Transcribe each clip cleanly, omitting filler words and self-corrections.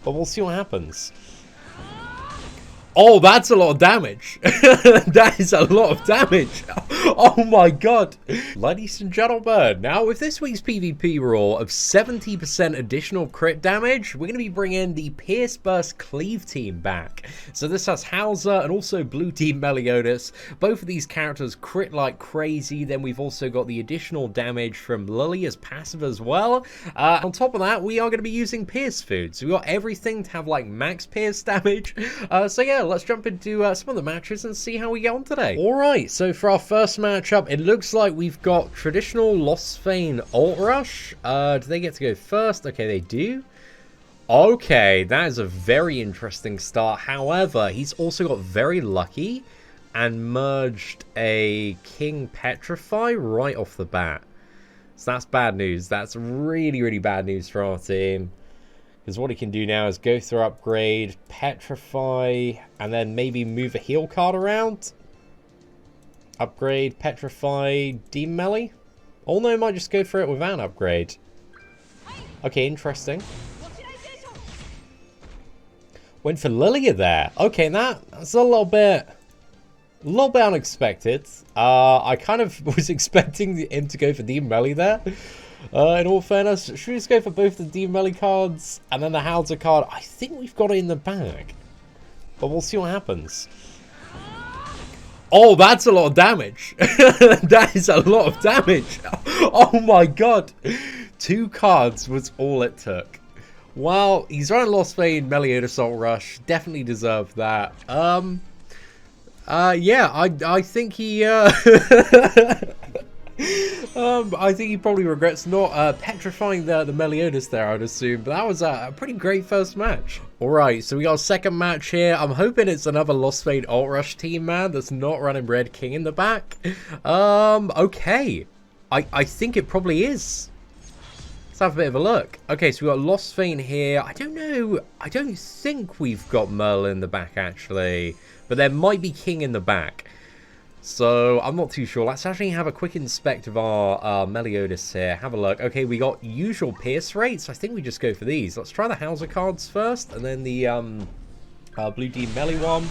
But we'll see what happens. Oh, that's a lot of damage. That is a lot of damage. Oh my god. Ladies and gentlemen, now with this week's PvP rule of 70% additional crit damage, we're going to be bringing the Pierce Burst Cleave team back. So this has Howzer and also Blue Demon Meliodas. Both of these characters crit like crazy. Then we've also got the additional damage from Lilia's passive as well. On top of that, we are going to be using Pierce Food. So we've got everything to have like max Pierce damage. So yeah, let's jump into some of the matches and see how we get on today. Alright, so for our first matchup, it looks like we've got traditional Lostvayne Ult Rush. Do they get to go first? Okay, they do. Okay, that is a very interesting start. However, he's also got very lucky and merged a King Petrify right off the bat. So that's bad news. That's really, really bad news for our team. Because what he can do now is go through upgrade, petrify, and then maybe move a heal card around. Upgrade, petrify, Demon Melee. Oh no, might just go for it without an upgrade. Okay, interesting. Went for Lilia there. Okay, that's a little bit unexpected. I kind of was expecting him to go for Demon Melee there. In all fairness, should we just go for both the Demon Melee cards and then the Howzer card? I think we've got it in the bag, but we'll see what happens. Oh, that's a lot of damage. That is a lot of damage. Oh my god. 2 cards was all it took. Well, he's running Lostvayne Meliodas Ult Rush. Definitely deserved that. Yeah, I think he I think he probably regrets not petrifying the Meliodas there, I'd assume. But that was a pretty great first match. Alright, so we got a second match here. I'm hoping it's another Lostvayne Ult Rush team, man, that's not running Red King in the back. Okay. I think it probably is. Let's have a bit of a look. Okay, so we got Lostvayne here. I don't know. I don't think we've got Merlin in the back, actually. But there might be King in the back. So, I'm not too sure. Let's actually have a quick inspect of our Meliodas here. Have a look. Okay, we got usual Pierce rates. I think we just go for these. Let's try the Howzer cards first. And then the Blue Demon Melee one.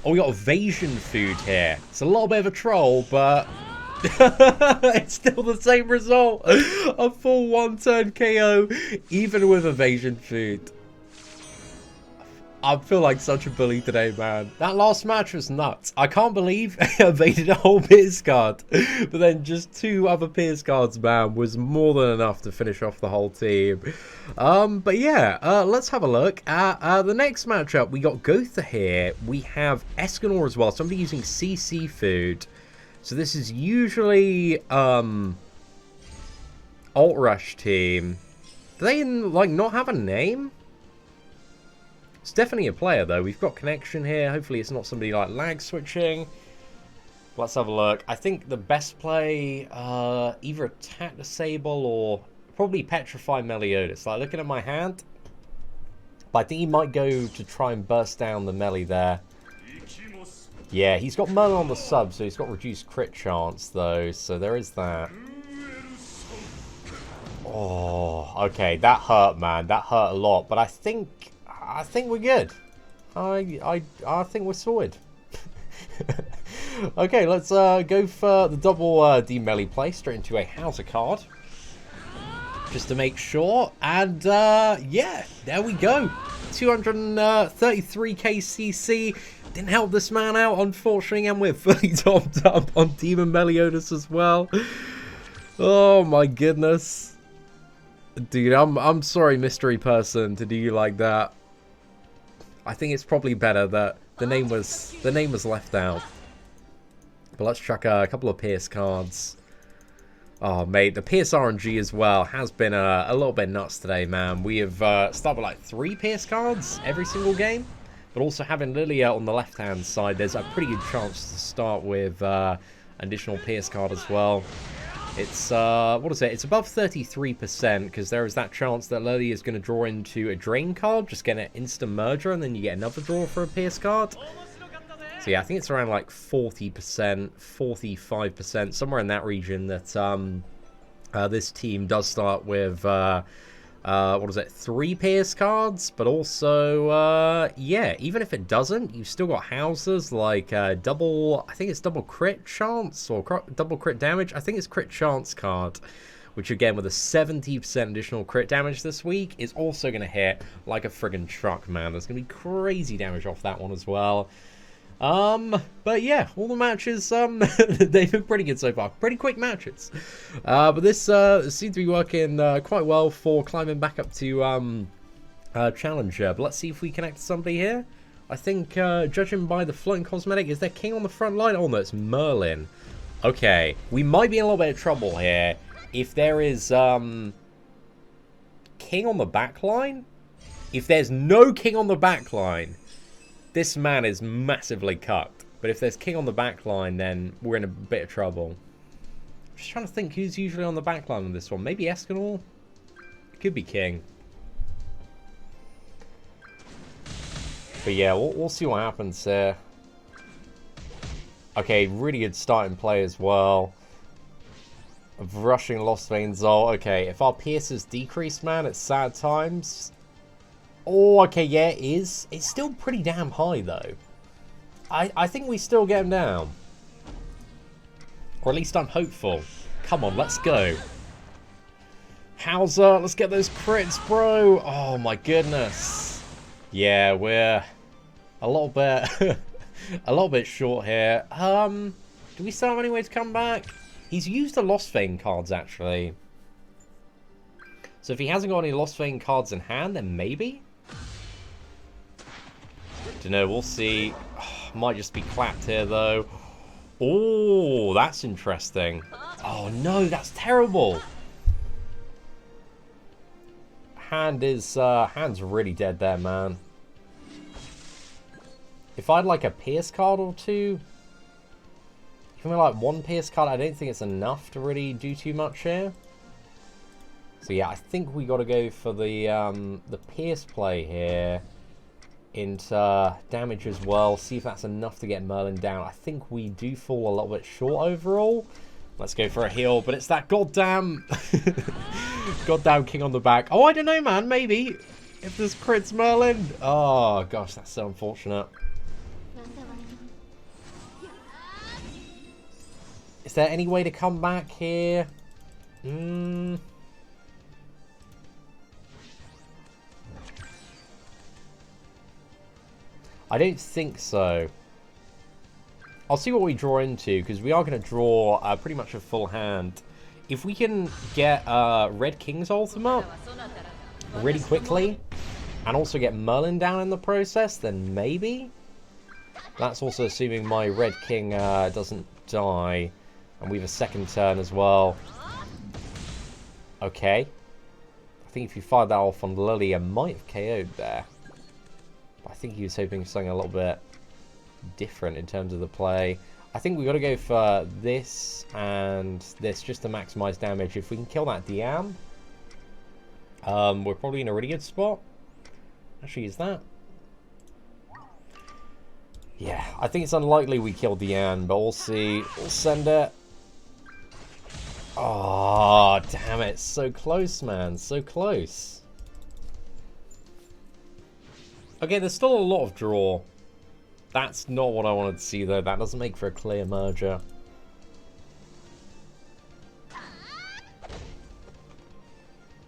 Oh, we got Evasion Food here. It's a little bit of a troll, but it's still the same result. A full 1-turn KO, even with Evasion Food. I feel like such a bully today, man. That last match was nuts. I can't believe I evaded a whole Pierce card. But then just 2 other Pierce cards, man, was more than enough to finish off the whole team. But yeah, let's have a look at the next matchup. We got Gotha here. We have Escanor as well. Somebody using CC Food. So this is usually Ult Rush team. Do they, like, not have a name? It's definitely a player, though. We've got connection here. Hopefully it's not somebody like lag switching. Let's have a look. I think the best play, either attack disable or probably petrify Meliodas. Like, looking at my hand, but I think he might go to try and burst down the melee there. Yeah, he's got Merlin on the sub, so he's got reduced crit chance, though. So there is that. Oh, okay. That hurt, man. That hurt a lot. But I think we're good. I think we're sorted. Okay, let's go for the double D-melee play straight into a Howzer card. Just to make sure. And yeah, there we go. 233k CC. Didn't help this man out, unfortunately, and we're fully topped up on Demon Meliodas as well. Oh my goodness. Dude, I'm sorry, mystery person, to do you like that. I think it's probably better that the name was left out. But let's chuck a couple of Pierce cards. Oh, mate, the Pierce RNG as well has been a little bit nuts today, man. We have started with like 3 Pierce cards every single game. But also having Lilia on the left-hand side, there's a pretty good chance to start with an additional Pierce card as well. It's, what is it? It's above 33%, because there is that chance that Lilia is going to draw into a Drain card, just get an instant merger, and then you get another draw for a Pierce card. So yeah, I think it's around like 40%, 45%, somewhere in that region that this team does start with what is it, 3 Pierce cards, but also, yeah, even if it doesn't, you've still got Howzers, like, double, I think it's double crit chance, or double crit damage, I think it's crit chance card, which again, with a 70% additional crit damage this week, is also going to hit like a friggin' truck, man. There's going to be crazy damage off that one as well. But yeah, all the matches, they've been pretty good so far. Pretty quick matches. But this, seems to be working, quite well for climbing back up to, Challenger. But let's see if we connect to somebody here. I think, judging by the floating cosmetic, is there King on the front line? Oh no, it's Merlin. Okay, we might be in a little bit of trouble here. If there is, King on the back line? If there's no King on the back line, this man is massively cucked. But if there's King on the back line, then we're in a bit of trouble. Just trying to think who's usually on the back line on this one. Maybe Escanor? It could be King. But yeah, we'll see what happens here. Okay, really good starting play as well. Of rushing Lostvayne Ult. Okay, if our pierces decrease, man, it's sad times. Oh, okay, yeah, it is. It's still pretty damn high, though. I think we still get him down. Or at least I'm hopeful. Come on, let's go. Howzer, let's get those crits, bro. Oh, my goodness. Yeah, we're a little bit... a little bit short here. Do we still have any way to come back? He's used the Lostvayne cards, actually. So if he hasn't got any Lostvayne cards in hand, then maybe? Dunno, we'll see. Oh, might just be clapped here, though. Oh, that's interesting. Oh, no, that's terrible. Hand's really dead there, man. If I had, like, a Pierce card or two... Even like one Pierce card, I don't think it's enough to really do too much here. So yeah, I think we got to go for the Pierce play here into damage as well. See if that's enough to get Merlin down. I think we do fall a little bit short overall. Let's go for a heal, but it's that goddamn goddamn King on the back. Oh, I don't know, man. Maybe if this crits Merlin. Oh gosh, that's so unfortunate. Is there any way to come back here? I don't think so. I'll see what we draw into, because we are going to draw pretty much a full hand. If we can get Red King's ultimate really quickly, and also get Merlin down in the process, then maybe? That's also assuming my Red King doesn't die. And we have a second turn as well. Okay. I think if you fired that off on Lilia, might have KO'd there. But I think he was hoping for something a little bit different in terms of the play. I think we've got to go for this and this just to maximize damage. If we can kill that Diam, we're probably in a really good spot. Actually, is that? Yeah, I think it's unlikely we kill Diam, but we'll see. We'll send it. Oh, damn it. So close, man. So close. Okay, there's still a lot of draw. That's not what I wanted to see, though. That doesn't make for a clear merger.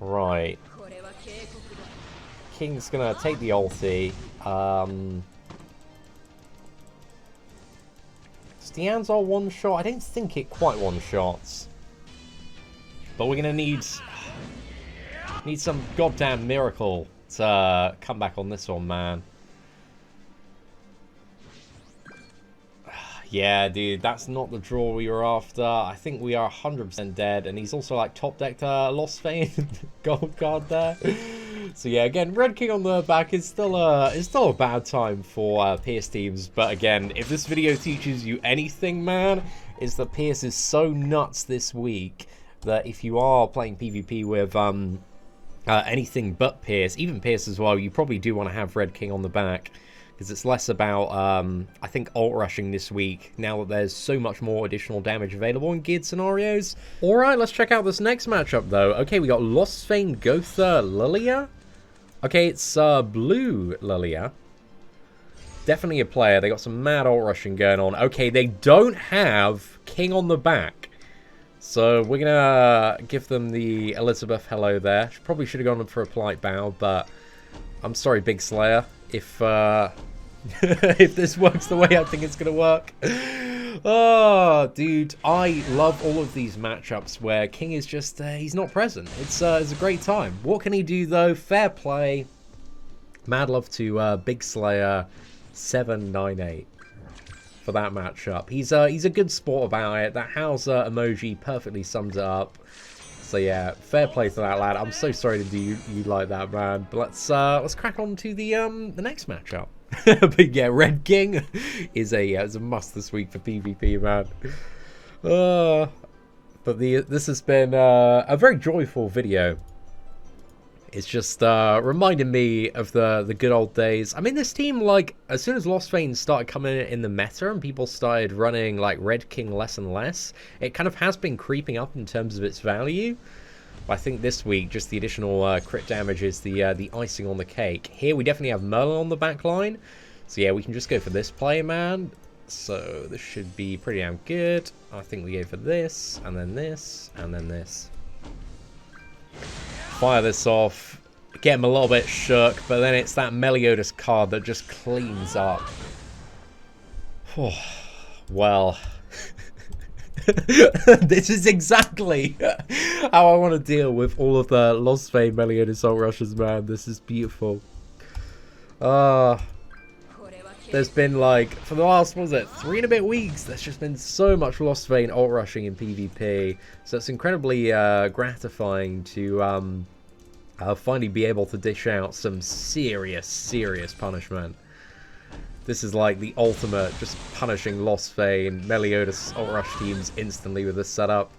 Right. King's gonna take the ulti. Dian's our one shot. I don't think it quite one shots. But we're going to need some goddamn miracle to come back on this one, man. Yeah, dude, that's not the draw we were after. I think we are 100% dead. And he's also like top decked Lostvayne gold card there. So yeah, again, Red King on the back is still a bad time for Pierce teams. But again, if this video teaches you anything, man, is that Pierce is so nuts this week that if you are playing PvP with anything but Pierce, even Pierce as well, you probably do want to have Red King on the back. because it's less about, I think, ult rushing this week, now that there's so much more additional damage available in geared scenarios. Alright, let's check out this next matchup, though. Okay, we got Lostvayne Ult Rush Lilia. Okay, it's blue Lilia. Definitely a player. They got some mad ult rushing going on. Okay, they don't have King on the back. So we're going to give them the Elizabeth hello there. Probably should have gone for a polite bow, but I'm sorry, Big Slayer, if if this works the way I think it's going to work. Oh, dude, I love all of these matchups where King is just, he's not present. It's a great time. What can he do, though? Fair play. Mad love to Big Slayer 798 for that matchup. He's a good sport about it. That Howzer emoji perfectly sums it up. So yeah, fair play to that lad. I'm so sorry to do you like that, man. But let's crack on to the next matchup. But yeah, Red King is a must this week for PvP, man. But this has been a very joyful video. It's just reminding me of the good old days. I mean, this team, like, as soon as Lostvayne started coming in the meta and people started running, like, Red King less and less, it kind of has been creeping up in terms of its value. But I think this week, just the additional crit damage is the icing on the cake. Here, we definitely have Merlin on the back line. So yeah, we can just go for this play, man. So this should be pretty damn good. I think we go for this, and then this, and then this. Fire this off, get him a little bit shook, but then it's that Meliodas card that just cleans up. Well, this is exactly how I want to deal with all of the Lostvayne Meliodas ult rushes, man. This is beautiful. There's been, like, for the last, what was it, 3 and a bit weeks, there's just been so much Lostvayne ult rushing in PvP. So it's incredibly gratifying to finally be able to dish out some serious punishment. This is like the ultimate, just punishing Lostvayne Meliodas ult rush teams instantly with this setup.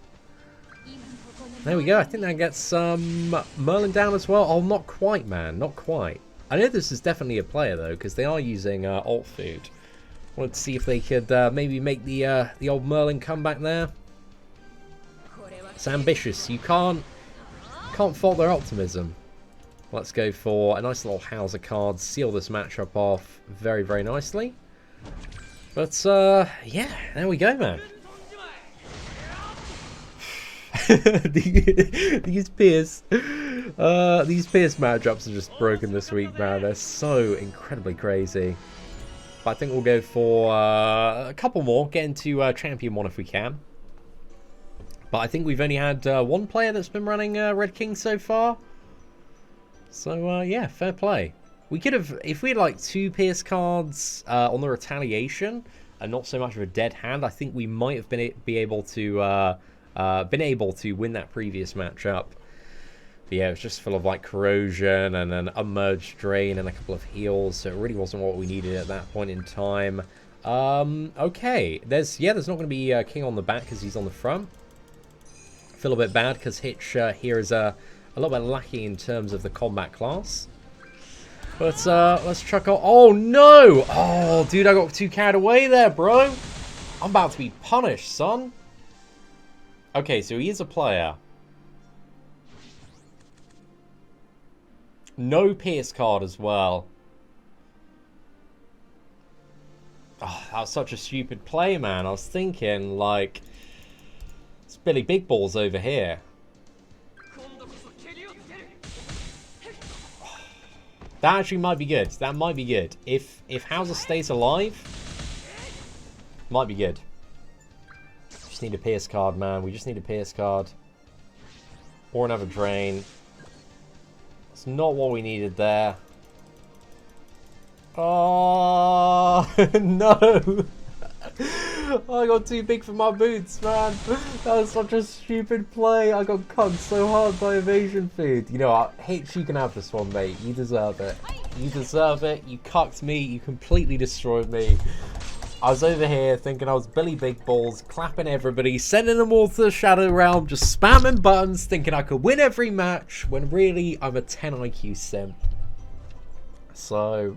There we go. I think that gets Merlin down as well. Oh, not quite, man. Not quite. I know this is definitely a player, though, because they are using ult food. Wanted to see if they could maybe make the old Merlin comeback there. It's ambitious. You can't fault their optimism. Let's go for a nice little Howzer card. Seal this matchup off very nicely. But yeah, there we go, man. these Pierce matchups are just broken this week, man. They're so incredibly crazy. But I think we'll go for a couple more, get into Champion 1 if we can. But I think we've only had one player that's been running Red King so far. So yeah, fair play. We could have, if we had like 2 Pierce cards on the Retaliation and not so much of a dead hand, I think we might have been able to win that previous matchup. But yeah, it was just full of like corrosion and an unmerged drain and a couple of heals, so it really wasn't what we needed at that point in time. Okay, there's not going to be King on the back because he's on the front. I feel a bit bad because Hitch here is a little bit lacking in terms of the combat class. But let's chuck out. Oh no! Oh, dude, I got too carried away there, bro. I'm about to be punished, son. Okay, so he is a player. No Pierce card as well. Oh, that was such a stupid play, man. I was thinking, like, it's Billy Big Balls over here. That actually might be good. That might be good. If Howzer stays alive, might be good. Just need a Pierce card, man. We just need a Pierce card. Or another drain. It's not what we needed there. Oh, no. I got too big for my boots, man. That was such a stupid play. I got cut so hard by evasion feed. You know what? Hitch, you can have this one, mate. You deserve it. You deserve it. You cucked me. You completely destroyed me. I was over here thinking I was Billy Big Balls, clapping everybody, sending them all to the Shadow Realm, just spamming buttons, thinking I could win every match, when really I'm a 10 IQ simp. So,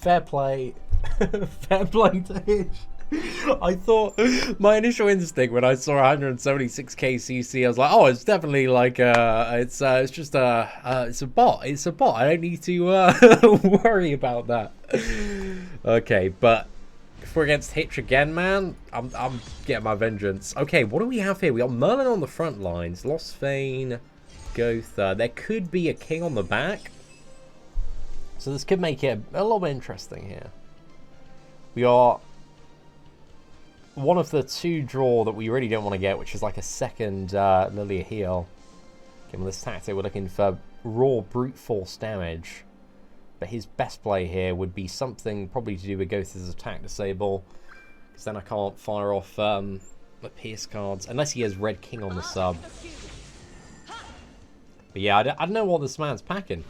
fair play. Fair play to Hitch. I thought, my initial instinct when I saw 176k CC, I was like, oh, it's definitely like it's just it's a bot. It's a bot. I don't need to worry about that. Okay, but if we're against Hitch again, man, I'm getting my vengeance. Okay, what do we have here? We got Merlin on the front lines, Lostvayne, Gotha. There could be a king on the back, so this could make it a little bit interesting here. We are one of the two draw that we really don't want to get, which is like a second Lilia heal. Given this tactic, we're looking for raw brute force damage. But his best play here would be something probably to do with Gotha's attack disable. Because then I can't fire off the Pierce cards. Unless he has Red King on the sub. But yeah, I don't know what this man's packing.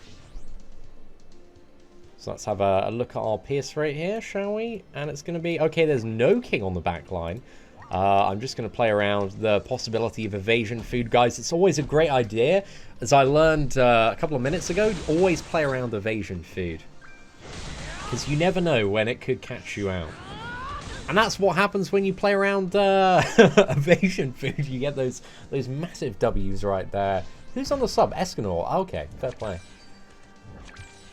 So let's have a look at our Pierce rate here, shall we? And it's going to be... Okay, there's no king on the back line. I'm just going to play around the possibility of evasion food. Guys, it's always a great idea. As I learned a couple of minutes ago, always play around evasion food. Because you never know when it could catch you out. And that's what happens when you play around evasion food. You get those massive W's right there. Who's on the sub? Escanor. Okay, fair play.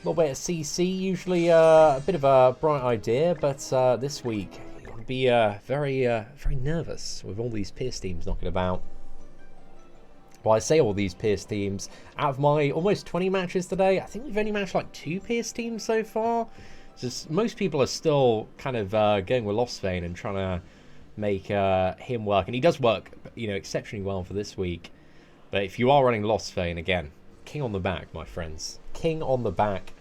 A little bit of CC, usually a bit of a bright idea, but this week you'll be very nervous with all these Pierce teams knocking about. Well, I say all these Pierce teams. Out of my almost 20 matches today, I think we've only matched like 2 Pierce teams so far. Just most people are still kind of going with Lostvayne and trying to make him work, and he does work, you know, exceptionally well for this week. But if you are running Lostvayne again, king on the back, my friends. King on the back.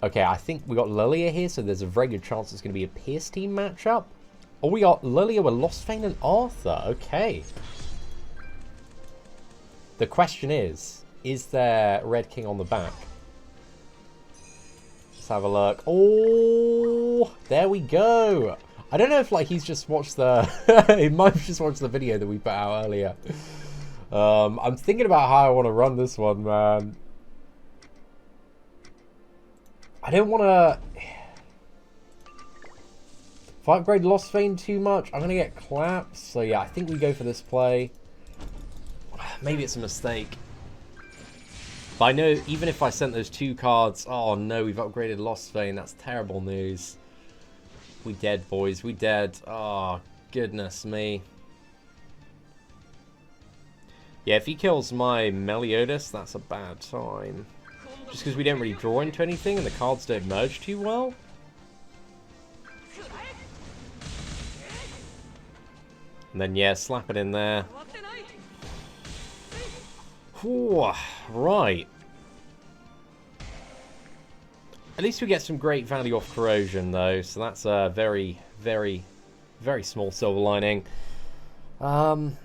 Okay, I think we got Lilia here, so there's a very good chance it's going to be a Pierce team matchup. Oh, we got Lilia with Lostvayne and Arthur. Okay. The question is there Red King on the back? Let's have a look. Oh, there we go. I don't know if like he's just watched the... he might have just watched the video that we put out earlier. I'm thinking about how I want to run this one, man. I don't want to... If I upgrade Lostvayne too much, I'm going to get clapped. So yeah, I think we go for this play. Maybe it's a mistake. But I know even if I sent those 2 cards... Oh no, we've upgraded Lostvayne. That's terrible news. We dead, boys. We dead. Oh, goodness me. Yeah, if he kills my Meliodas, that's a bad sign. Just because we don't really draw into anything and the cards don't merge too well. And then, yeah, slap it in there. Whew, right. At least we get some great value off corrosion, though. So that's a very, very, very small silver lining. Okay,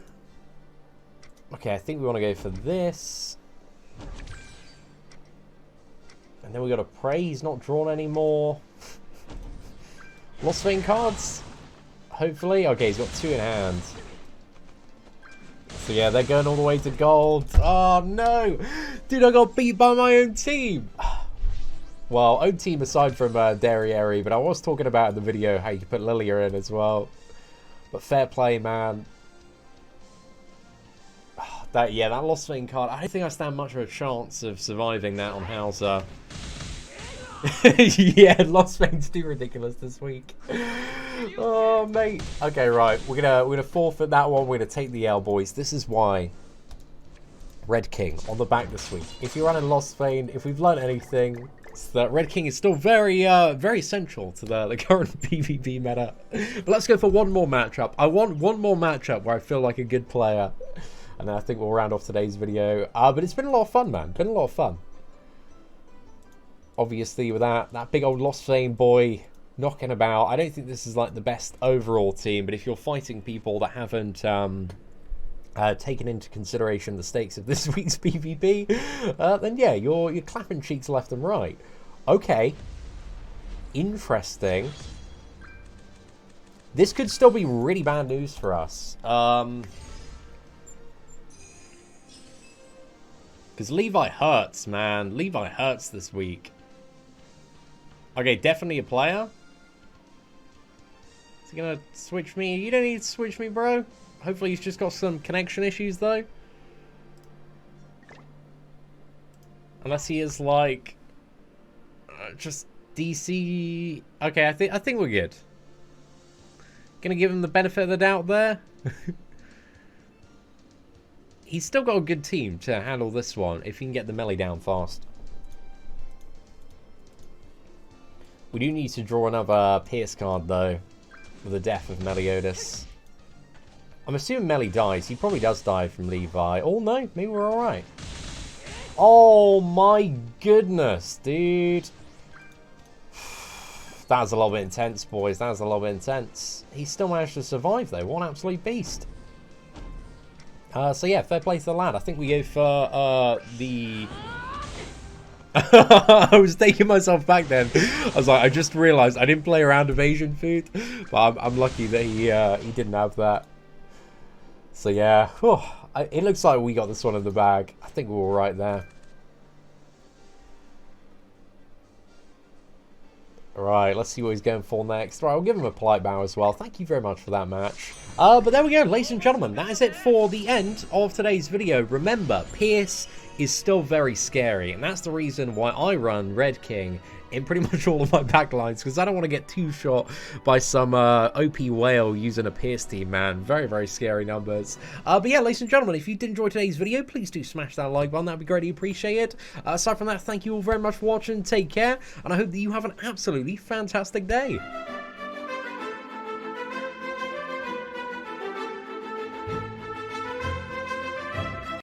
I think we want to go for this. And then we got to pray he's not drawn anymore. Lostvayne cards. Hopefully. Okay, he's got 2 in hand. So yeah, they're going all the way to gold. Oh no! Dude, I got beat by my own team. Well, own team aside from Derriere, but I was talking about in the video how you can put Lilia in as well. But fair play, man. That Lostvayne card, I don't think I stand much of a chance of surviving that on Howzer. Yeah, Lostvayne's too ridiculous this week. Oh, mate. Okay, right. We're gonna forfeit that one. We're gonna take the L, boys. This is why Red King on the back this week. If you're running Lostvayne, if we've learned anything, it's that Red King is still very central to the current PvP meta. But let's go for one more matchup. I want one more matchup where I feel like a good player. And I think we'll round off today's video. But it's been a lot of fun, man. Been a lot of fun. Obviously, with that big old Lostvayne boy knocking about, I don't think this is like the best overall team. But if you're fighting people that haven't taken into consideration the stakes of this week's PvP, then yeah, you're clapping cheeks left and right. Okay. Interesting. This could still be really bad news for us. Because Levi hurts, man. Levi hurts this week. Okay, definitely a player. Is he gonna switch me? You don't need to switch me, bro. Hopefully he's just got some connection issues, though. Unless he is, like... just DC... Okay, I think we're good. Gonna give him the benefit of the doubt there. He's still got a good team to handle this one, if he can get the melee down fast. We do need to draw another Pierce card, though, with the death of Meliodas. I'm assuming Meli dies. He probably does die from Levi. Oh, no. Maybe we're alright. Oh, my goodness, dude. That was a little bit intense, boys. That was a little bit intense. He still managed to survive, though. What an absolute beast. So yeah, fair play to the lad. I think we go for the... I was taking myself back then. I was like, I just realised I didn't play around with Asian food. But I'm lucky that he didn't have that. So yeah, it looks like we got this one in the bag. I think we're all right there. Right, let's see what he's going for next. Right, I'll give him a polite bow as well. Thank you very much for that match. But there we go, ladies and gentlemen. That is it for the end of today's video. Remember, Pierce is still very scary, and that's the reason why I run Red King in pretty much all of my backlines, because I don't want to get too shot by some OP whale using a Pierce team, man. Very, very scary numbers. But yeah, ladies and gentlemen, if you did enjoy today's video, please do smash that like button. That would be greatly appreciated. Aside from that, thank you all very much for watching. Take care, and I hope that you have an absolutely fantastic day.